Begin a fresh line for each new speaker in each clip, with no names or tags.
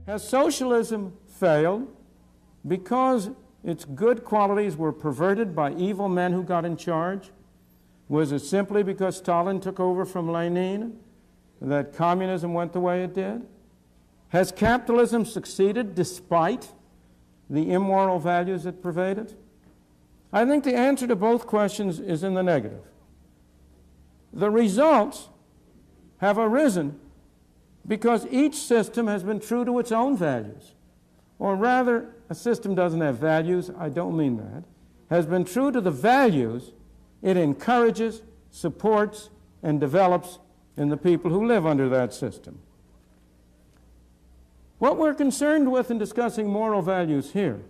Has socialism failed because its good qualities were perverted by evil men who got in charge? Was it simply because Stalin took over from Lenin that communism went the way it did? Has capitalism succeeded despite the immoral values that pervade it? I think the answer to both questions is in the negative. The results have arisen because each system has been true to its own values. Or rather, a system doesn't have values, I don't mean that, has been true to the values it encourages, supports, and develops in the people who live under that system. What we're concerned with in discussing moral values here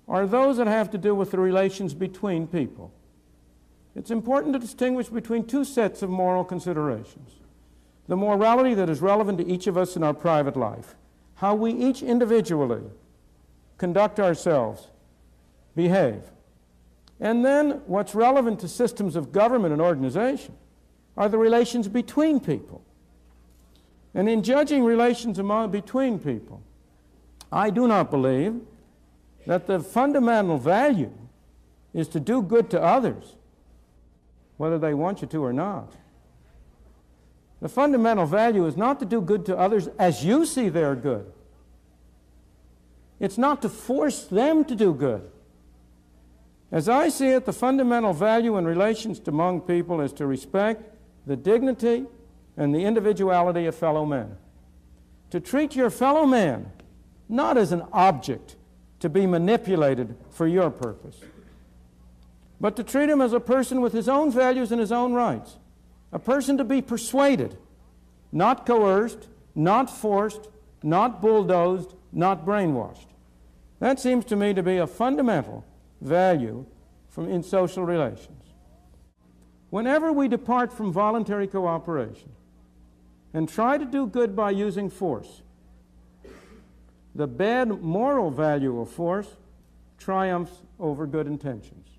are those that have to do with the relations between people. It's important to distinguish between two sets of moral considerations. The morality that is relevant to each of us in our private life, how we each individually conduct ourselves, behave. And then what's relevant to systems of government and organization are the relations between people. And in judging relations between people, I do not believe that the fundamental value is to do good to others, whether they want you to or not. The fundamental value is not to do good to others as you see their good. It's not to force them to do good. As I see it, the fundamental value in relations among people is to respect the dignity and the individuality of fellow men. To treat your fellow man not as an object to be manipulated for your purpose, but to treat him as a person with his own values and his own rights, a person to be persuaded, not coerced, not forced, not bulldozed, not brainwashed. That seems to me to be a fundamental value in social relations. Whenever we depart from voluntary cooperation and try to do good by using force, the bad moral value of force triumphs over good intentions.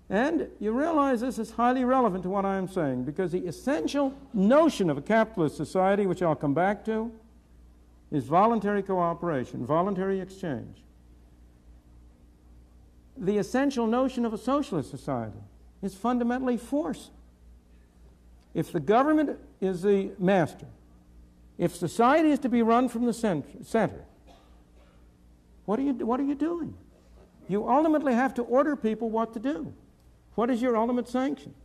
And you realize this is highly relevant to what I am saying, because the essential notion of a capitalist society, which I'll come back to, is voluntary cooperation, voluntary exchange. The essential notion of a socialist society is fundamentally force. If the government is the master, if society is to be run from the center, what are you doing? You ultimately have to order people what to do. What is your ultimate sanction?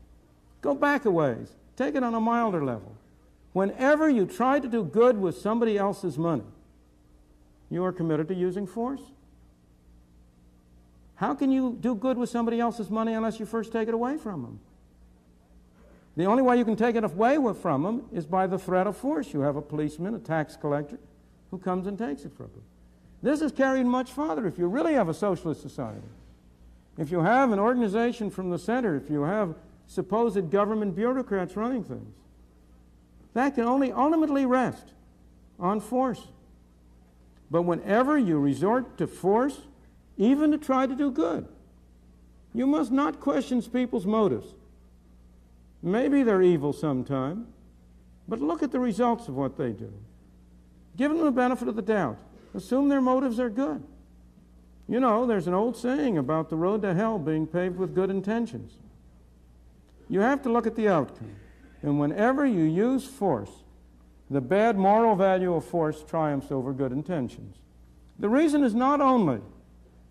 Go back a ways. Take it on a milder level. Whenever you try to do good with somebody else's money, you are committed to using force. How can you do good with somebody else's money unless you first take it away from them? The only way you can take it away from them is by the threat of force. You have a policeman, a tax collector, who comes and takes it from you. This is carried much farther if you really have a socialist society. If you have an organization from the center, if you have supposed government bureaucrats running things, that can only ultimately rest on force. But whenever you resort to force, even to try to do good, you must not question people's motives. Maybe they're evil sometime, but look at the results of what they do. Give them the benefit of the doubt. Assume their motives are good. You know, there's an old saying about the road to hell being paved with good intentions. You have to look at the outcome. And whenever you use force, the bad moral value of force triumphs over good intentions. The reason is not only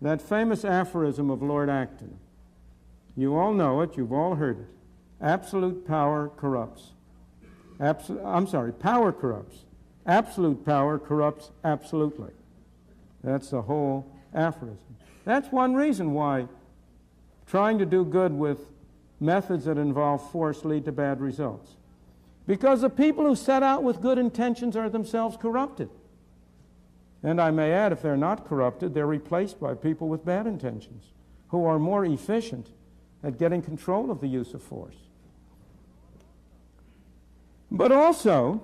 that famous aphorism of Lord Acton. You all know it, you've all heard it. Absolute power corrupts. Power corrupts. Absolute power corrupts absolutely. That's the whole aphorism. That's one reason why trying to do good with methods that involve force lead to bad results. Because the people who set out with good intentions are themselves corrupted. And I may add, if they're not corrupted, they're replaced by people with bad intentions who are more efficient at getting control of the use of force. But also,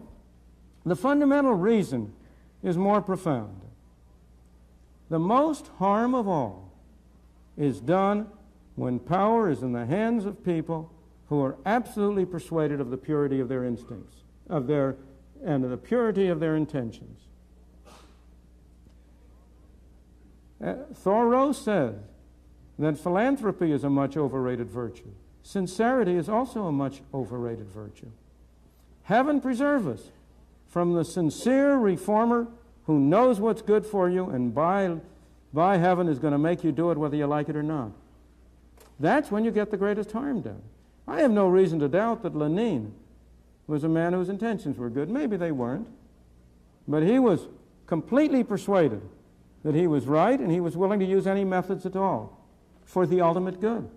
the fundamental reason is more profound. The most harm of all is done when power is in the hands of people who are absolutely persuaded of the purity of their instincts, of their and the purity of their intentions. Thoreau says that philanthropy is a much overrated virtue. Sincerity is also a much overrated virtue. Heaven preserve us from the sincere reformer who knows what's good for you and by heaven is going to make you do it whether you like it or not. That's when you get the greatest harm done. I have no reason to doubt that Lenin was a man whose intentions were good. Maybe they weren't. But he was completely persuaded that he was right, and he was willing to use any methods at all for the ultimate good.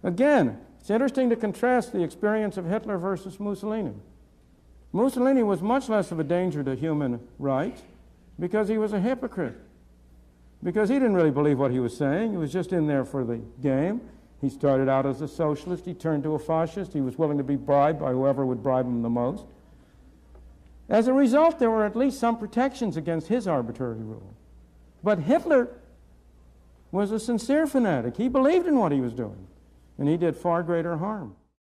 Again, it's interesting to contrast the experience of Hitler versus Mussolini. Mussolini was much less of a danger to human rights because he was a hypocrite. Because he didn't really believe what he was saying. He was just in there for the game. He started out as a socialist. He turned to a fascist. He was willing to be bribed by whoever would bribe him the most. As a result, there were at least some protections against his arbitrary rule. But Hitler was a sincere fanatic. He believed in what he was doing, and he did far greater harm.